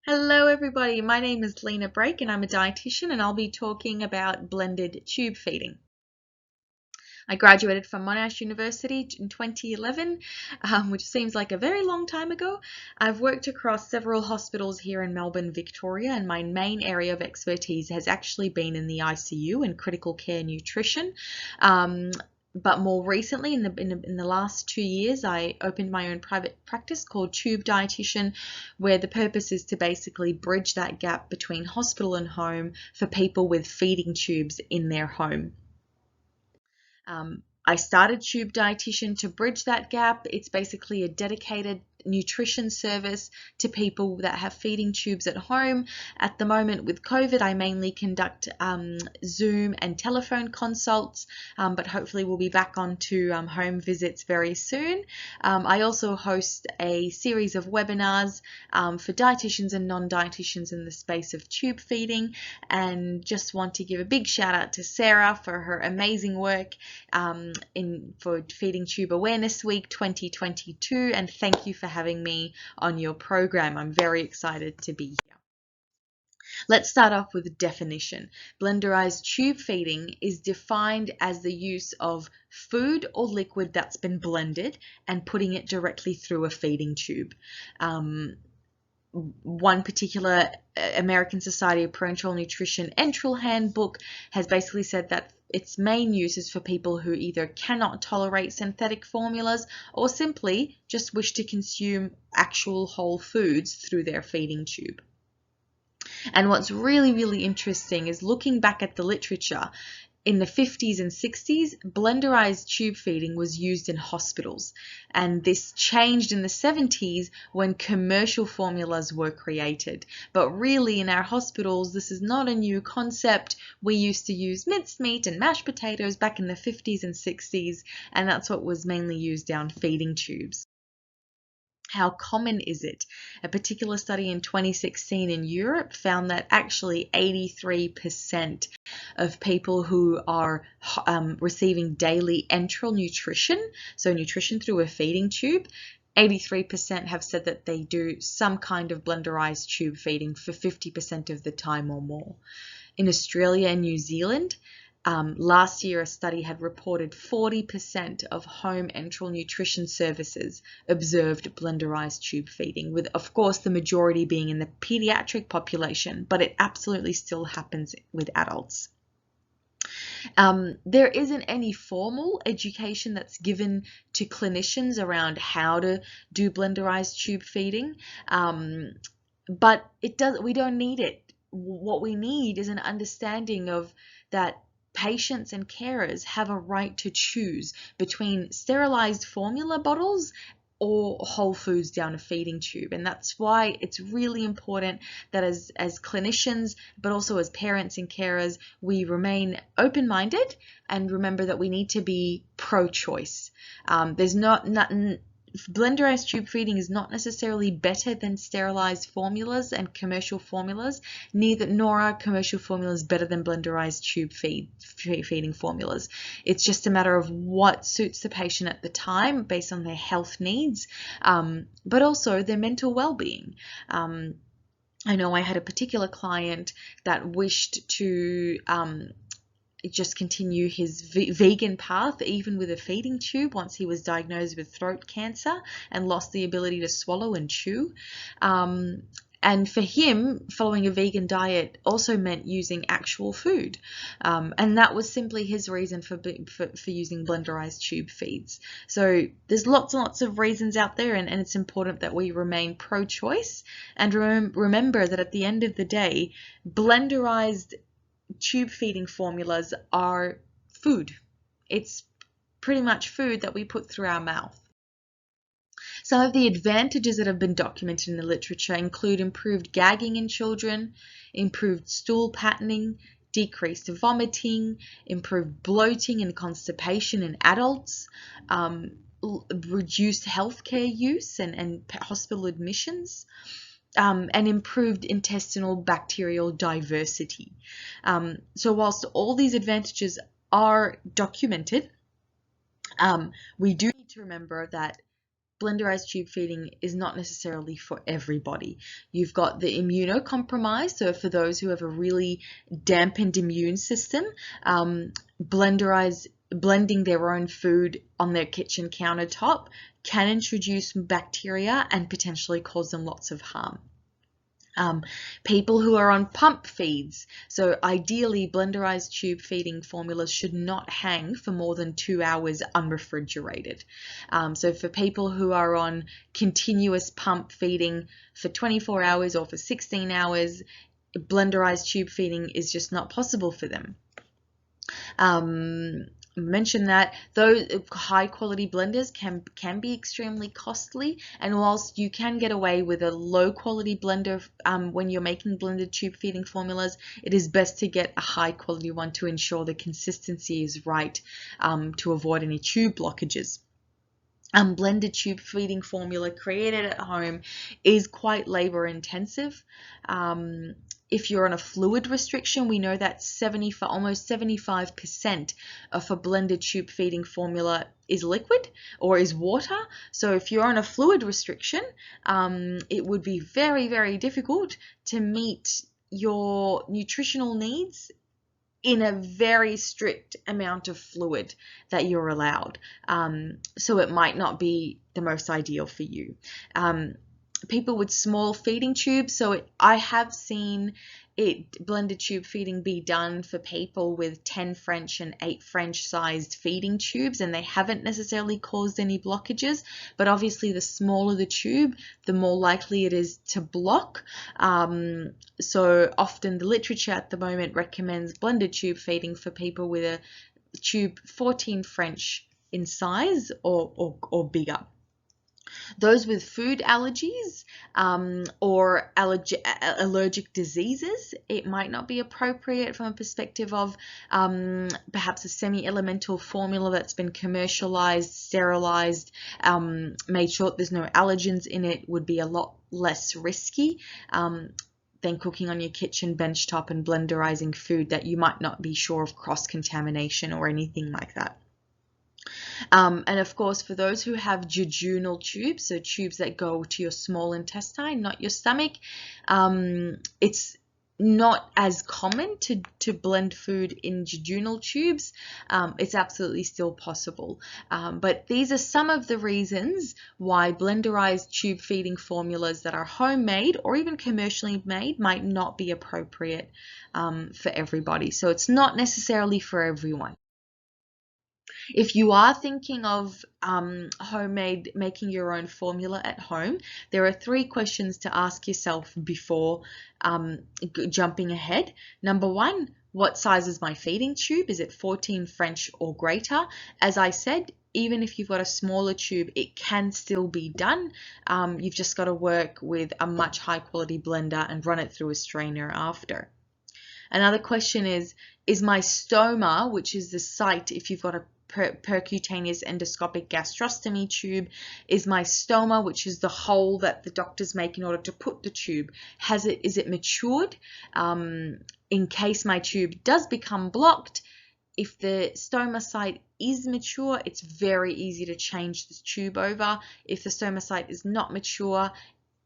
Hello everybody, my name is Lina Breik and I'm a dietitian and I'll be talking about blended tube feeding. I graduated from Monash University in 2011, which seems like a very long time ago. I've worked across several hospitals here in Melbourne, Victoria, and my main area of expertise has actually been in the ICU and critical care nutrition. But more recently, in the last 2 years, I opened my own private practice called Tube Dietitian, where the purpose is to basically bridge that gap between hospital and home for people with feeding tubes in their home. I started Tube Dietitian to bridge that gap. It's basically a dedicated nutrition service to people that have feeding tubes at home. At the moment with COVID, I mainly conduct Zoom and telephone consults, but hopefully we'll be back onto home visits very soon. I also host a series of webinars for dietitians and non-dietitians in the space of tube feeding, and just want to give a big shout out to Sarah for her amazing work for Feeding Tube Awareness Week 2022, and thank you for having me on your program. I'm very excited to be here. Let's start off with a definition. Blenderized tube feeding is defined as the use of food or liquid that's been blended and putting it directly through a feeding tube. One particular American Society of Parenteral Nutrition Enteral handbook has basically said that its main use is for people who either cannot tolerate synthetic formulas or simply just wish to consume actual whole foods through their feeding tube. And what's really, really interesting is looking back at the literature. In the 50s and 60s, blenderized tube feeding was used in hospitals, and this changed in the 70s when commercial formulas were created. But really, in our hospitals, this is not a new concept. We used to use minced meat and mashed potatoes back in the 50s and 60s, and that's what was mainly used down feeding tubes. How common is it? A particular study in 2016 in Europe found that actually 83% of people who are receiving daily enteral nutrition, so nutrition through a feeding tube, 83% have said that they do some kind of blenderized tube feeding for 50% of the time or more. In Australia and New Zealand, last year, a study had reported 40% of home enteral nutrition services observed blenderized tube feeding, with, of course, the majority being in the pediatric population, but it absolutely still happens with adults. There isn't any formal education that's given to clinicians around how to do blenderized tube feeding, but we don't need it. What we need is an understanding of that patients and carers have a right to choose between sterilized formula bottles or whole foods down a feeding tube. And that's why it's really important that as clinicians, but also as parents and carers, we remain open-minded and remember that we need to be pro-choice. Blenderized tube feeding is not necessarily better than sterilized formulas and commercial formulas, nor are commercial formulas better than blenderized tube feeding formulas. It's just a matter of what suits the patient at the time based on their health needs, but also their mental well-being. I know I had a particular client that wished to just continue his vegan path even with a feeding tube once he was diagnosed with throat cancer and lost the ability to swallow and chew. And for him, following a vegan diet also meant using actual food. And that was simply his reason for using blenderized tube feeds. So there's lots and lots of reasons out there, and it's important that we remain pro-choice and remember that at the end of the day, blenderized tube feeding formulas are food. It's pretty much food that we put through our mouth. Some of the advantages that have been documented in the literature include improved gagging in children, improved stool patterning, decreased vomiting, improved bloating and constipation in adults, reduced healthcare use and hospital admissions, and improved intestinal bacterial diversity. So whilst all these advantages are documented, we do need to remember that blenderized tube feeding is not necessarily for everybody. You've got the immunocompromised, so for those who have a really dampened immune system, blending their own food on their kitchen countertop can introduce bacteria and potentially cause them lots of harm. People who are on pump feeds, so ideally blenderized tube feeding formulas should not hang for more than 2 hours unrefrigerated. So for people who are on continuous pump feeding for 24 hours or for 16 hours, blenderized tube feeding is just not possible for them. Mention that those high quality blenders can be extremely costly, and whilst you can get away with a low quality blender when you're making blended tube feeding formulas, it is best to get a high quality one to ensure the consistency is right, to avoid any tube blockages. Blended tube feeding formula created at home is quite labor intensive. If you're on a fluid restriction, we know that almost 75% of a blended tube feeding formula is liquid or is water. So if you're on a fluid restriction, it would be very, very difficult to meet your nutritional needs in a very strict amount of fluid that you're allowed. So it might not be the most ideal for you. People with small feeding tubes, so I have seen blended tube feeding be done for people with 10 French and 8 French sized feeding tubes, and they haven't necessarily caused any blockages, but obviously the smaller the tube, the more likely it is to block. So often the literature at the moment recommends blended tube feeding for people with a tube 14 French in size or bigger. Those with food allergies or allergic diseases, it might not be appropriate from a perspective of perhaps a semi-elemental formula that's been commercialized, sterilized, made sure there's no allergens in it, would be a lot less risky than cooking on your kitchen benchtop and blenderizing food that you might not be sure of cross-contamination or anything like that. And of course, for those who have jejunal tubes, so tubes that go to your small intestine, not your stomach, it's not as common to blend food in jejunal tubes. It's absolutely still possible. But these are some of the reasons why blenderized tube feeding formulas that are homemade or even commercially made might not be appropriate for everybody. So it's not necessarily for everyone. If you are thinking of making your own formula at home, there are 3 questions to ask yourself before jumping ahead. Number 1, what size is my feeding tube? Is it 14 French or greater? As I said, even if you've got a smaller tube, it can still be done. You've just got to work with a much high quality blender and run it through a strainer after. Another question is my stoma, which is the site if you've got a percutaneous endoscopic gastrostomy tube, is my stoma, which is the hole that the doctors make in order to put the tube, is it matured? In case my tube does become blocked, if the stoma site is mature, it's very easy to change this tube over. If the stoma site is not mature,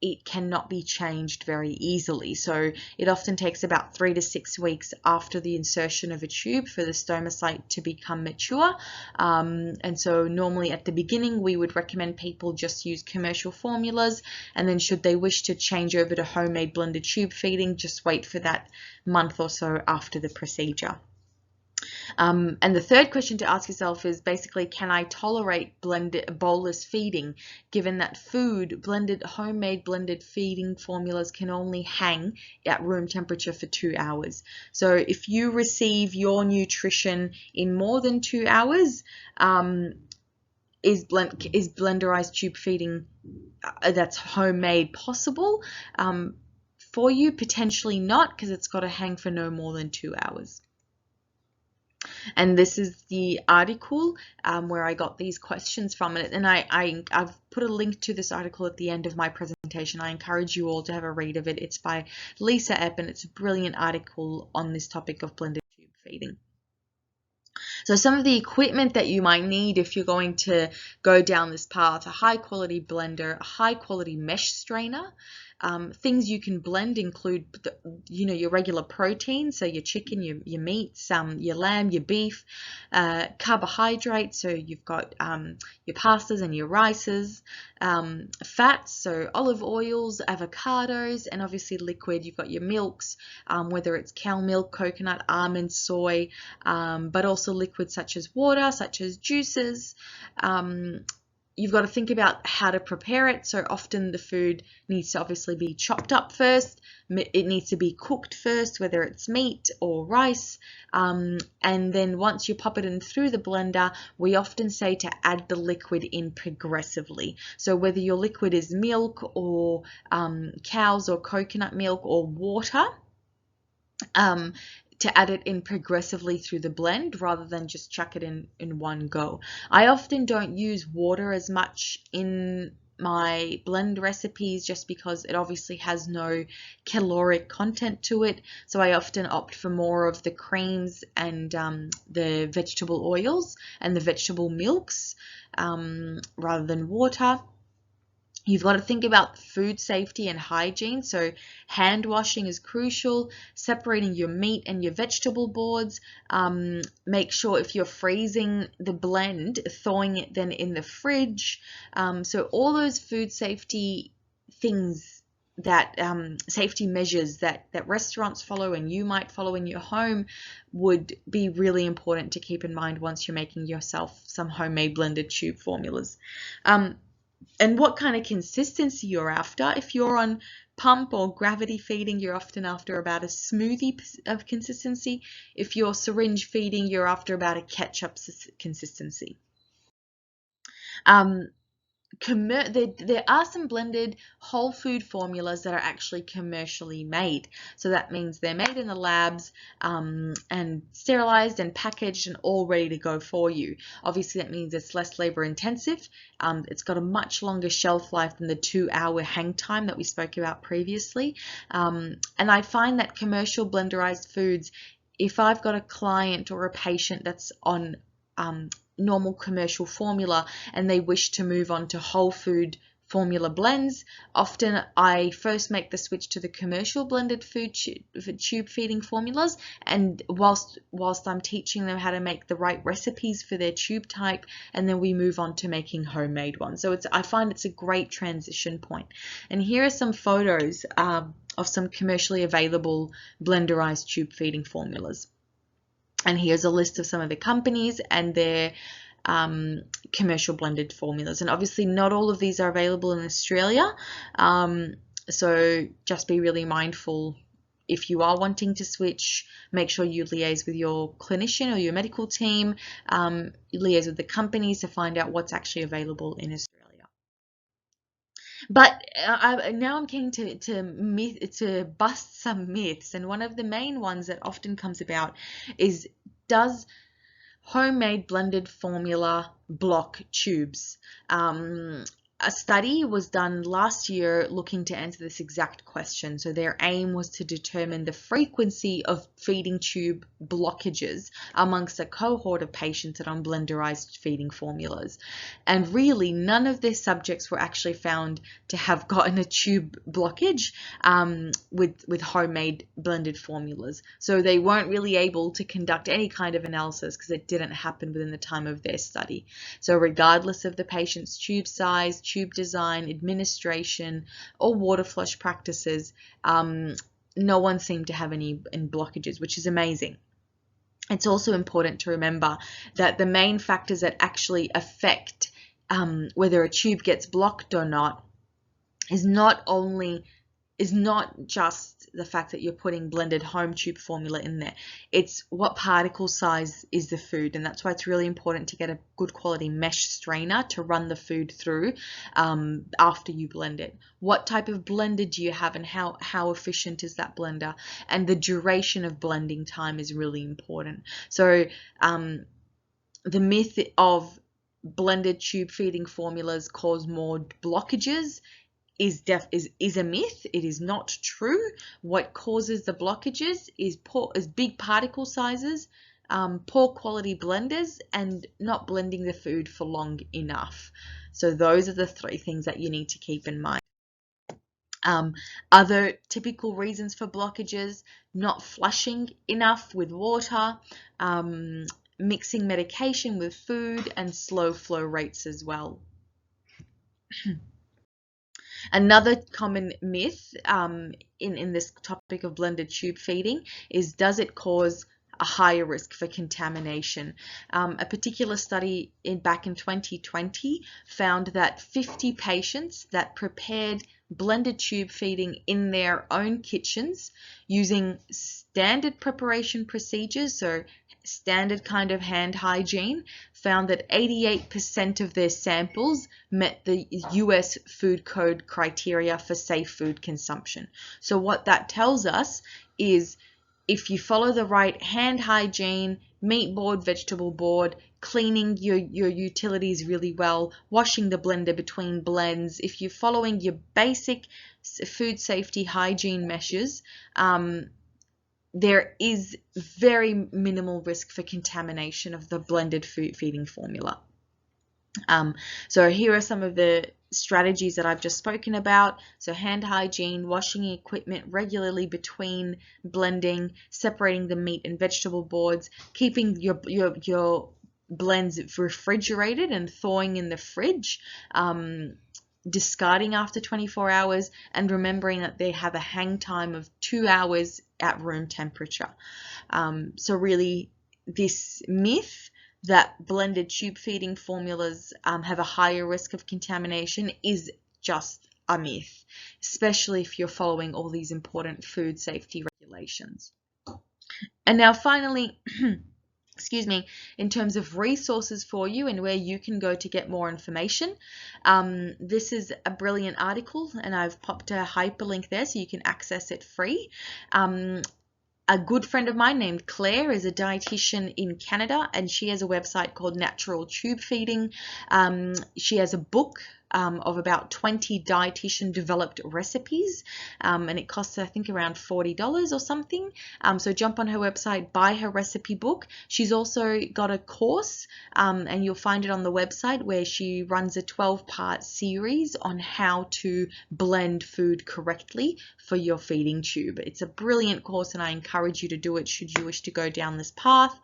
it cannot be changed very easily. So it often takes about 3 to 6 weeks after the insertion of a tube for the stoma site to become mature. And so normally at the beginning, we would recommend people just use commercial formulas. And then should they wish to change over to homemade blended tube feeding, just wait for that month or so after the procedure. And the third question to ask yourself is basically, can I tolerate bolus feeding, given that homemade blended feeding formulas can only hang at room temperature for 2 hours. So if you receive your nutrition in more than 2 hours, is blenderized tube feeding that's homemade possible? For you, potentially not, because it's got to hang for no more than 2 hours. And this is the article where I got these questions from it. And I've put a link to this article at the end of my presentation. I encourage you all to have a read of it. It's by Lisa Epp, and it's a brilliant article on this topic of blended tube feeding. So some of the equipment that you might need if you're going to go down this path: a high quality blender, a high quality mesh strainer. Things you can blend include, your regular protein, so your chicken, your meats, your lamb, your beef, carbohydrates, so you've got your pastas and your rices, fats, so olive oils, avocados, and obviously liquid. You've got your milks, whether it's cow milk, coconut, almond, soy, but also liquids such as water, such as juices. You've got to think about how to prepare it. So often the food needs to obviously be chopped up first. It needs to be cooked first, whether it's meat or rice. And then once you pop it in through the blender, we often say to add the liquid in progressively. So whether your liquid is milk or cows or coconut milk or water, to add it in progressively through the blend rather than just chuck it in one go. I often don't use water as much in my blend recipes just because it obviously has no caloric content to it. So I often opt for more of the creams and the vegetable oils and the vegetable milks rather than water. You've got to think about food safety and hygiene. So hand washing is crucial, separating your meat and your vegetable boards. Make sure if you're freezing the blend, thawing it then in the fridge. So all those food safety things, that safety measures that restaurants follow and you might follow in your home, would be really important to keep in mind once you're making yourself some homemade blended tube formulas. And what kind of consistency you're after. If you're on pump or gravity feeding, you're often after about a smoothie of consistency. If you're syringe feeding, you're after about a ketchup consistency. There are some blended whole food formulas that are actually commercially made. So that means they're made in the labs and sterilized and packaged and all ready to go for you. Obviously, that means it's less labor intensive. It's got a much longer shelf life than the 2-hour hang time that we spoke about previously. And I find that commercial blenderized foods, if I've got a client or a patient that's on normal commercial formula and they wish to move on to whole food formula blends, often I first make the switch to the commercial blended food tube feeding formulas, and whilst I'm teaching them how to make the right recipes for their tube type, and then we move on to making homemade ones. So I find it's a great transition point. And here are some photos of some commercially available blenderized tube feeding formulas. And here's a list of some of the companies and their commercial blended formulas. And obviously not all of these are available in Australia. So just be really mindful if you are wanting to switch. Make sure you liaise with your clinician or your medical team. Liaise with the companies to find out what's actually available in Australia. But now I'm keen to bust some myths, and one of the main ones that often comes about is, does homemade blended formula block tubes? A study was done last year looking to answer this exact question. So their aim was to determine the frequency of feeding tube blockages amongst a cohort of patients that are on blenderized feeding formulas. And really, none of their subjects were actually found to have gotten a tube blockage with homemade blended formulas. So they weren't really able to conduct any kind of analysis because it didn't happen within the time of their study. So regardless of the patient's tube size, tube design, administration, or water flush practices, no one seemed to have any blockages, which is amazing. It's also important to remember that the main factors that actually affect whether a tube gets blocked or not is not just the fact that you're putting blended home tube formula in there. It's what particle size is the food, and that's why it's really important to get a good quality mesh strainer to run the food through after you blend it. What type of blender do you have, and how efficient is that blender? And the duration of blending time is really important. So the myth of blended tube feeding formulas cause more blockages is a myth. It is not true. What causes the blockages is big particle sizes, poor quality blenders, and not blending the food for long enough. So those are the 3 things that you need to keep in mind. Other typical reasons for blockages: not flushing enough with water, mixing medication with food, and slow flow rates as well. Another common myth in this topic of blended tube feeding is, does it cause a higher risk for contamination? A particular study back in 2020 found that 50 patients that prepared blended tube feeding in their own kitchens using standard preparation procedures, so standard kind of hand hygiene, found that 88% of their samples met the US Food Code criteria for safe food consumption. So what that tells us is, if you follow the right hand hygiene, meat board, vegetable board, cleaning your utilities really well, washing the blender between blends, if you're following your basic food safety hygiene measures, there is very minimal risk for contamination of the blended food feeding formula. So here are some of the strategies that I've just spoken about. So hand hygiene, washing equipment regularly between blending, separating the meat and vegetable boards, keeping your blends refrigerated and thawing in the fridge, discarding after 24 hours, and remembering that they have a hang time of 2 hours at room temperature. So really, this myth that blended tube feeding formulas have a higher risk of contamination is just a myth, especially if you're following all these important food safety regulations. And now finally, excuse me, in terms of resources for you and where you can go to get more information, this is a brilliant article, and I've popped a hyperlink there so you can access it free. A good friend of mine named Claire is a dietitian in Canada, and she has a website called Natural Tube Feeding. She has a book of about 20 dietitian developed recipes, and it costs, I think, around $40 or something. So jump on her website, buy her recipe book. She's also got a course, and you'll find it on the website, where she runs a 12-part series on how to blend food correctly for your feeding tube. It's a brilliant course, and I encourage you to do it should you wish to go down this path.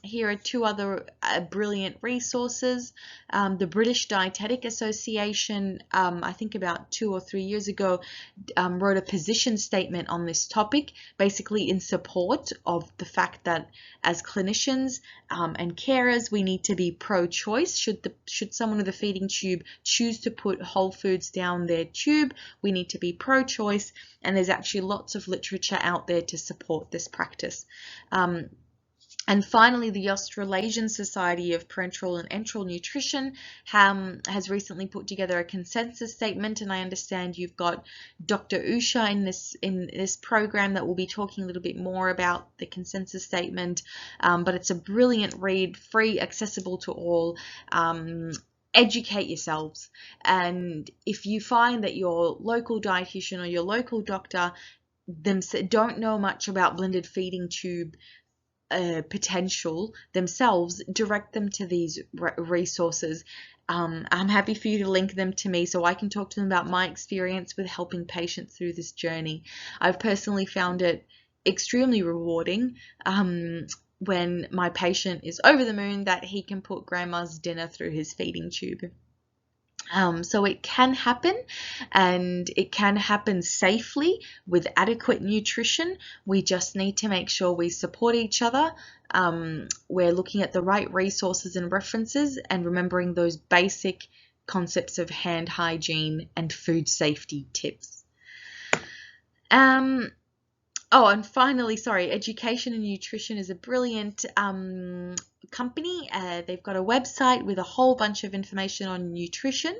Here are 2 other brilliant resources. The British Dietetic Association, I think about 2 or 3 years ago, wrote a position statement on this topic, basically in support of the fact that as clinicians and carers, we need to be pro-choice. Should someone with a feeding tube choose to put whole foods down their tube, we need to be pro-choice, and there's actually lots of literature out there to support this practice. And finally, the Australasian Society of Parenteral and Enteral Nutrition has recently put together a consensus statement, and I understand you've got Dr. Usha in this program that will be talking a little bit more about the consensus statement, but it's a brilliant read, free, accessible to all. Educate yourselves, and if you find that your local dietitian or your local doctor don't know much about blended feeding tube potential themselves, direct them to these resources. I'm happy for you to link them to me so I can talk to them about my experience with helping patients through this journey. I've personally found it extremely rewarding when my patient is over the moon that he can put grandma's dinner through his feeding tube. So it can happen, and it can happen safely with adequate nutrition. We just need to make sure we support each other. We're looking at the right resources and references, and remembering those basic concepts of hand hygiene and food safety tips. Oh, and finally, Education and Nutrition is a brilliant company. They've got a website with a whole bunch of information on nutrition.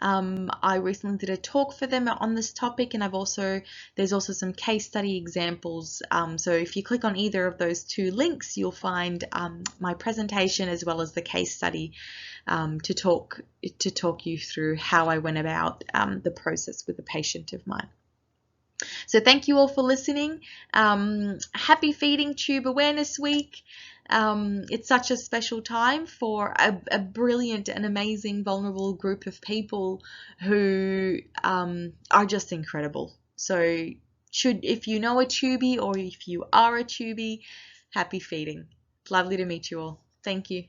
I recently did a talk for them on this topic, and there's also some case study examples. So if you click on either of those 2 links, you'll find my presentation as well as the case study to talk you through how I went about the process with a patient of mine. So thank you all for listening. Happy Feeding Tube Awareness Week. It's such a special time for a brilliant and amazing vulnerable group of people who are just incredible. So if you know a tubie or if you are a tubie, happy feeding. Lovely to meet you all. Thank you.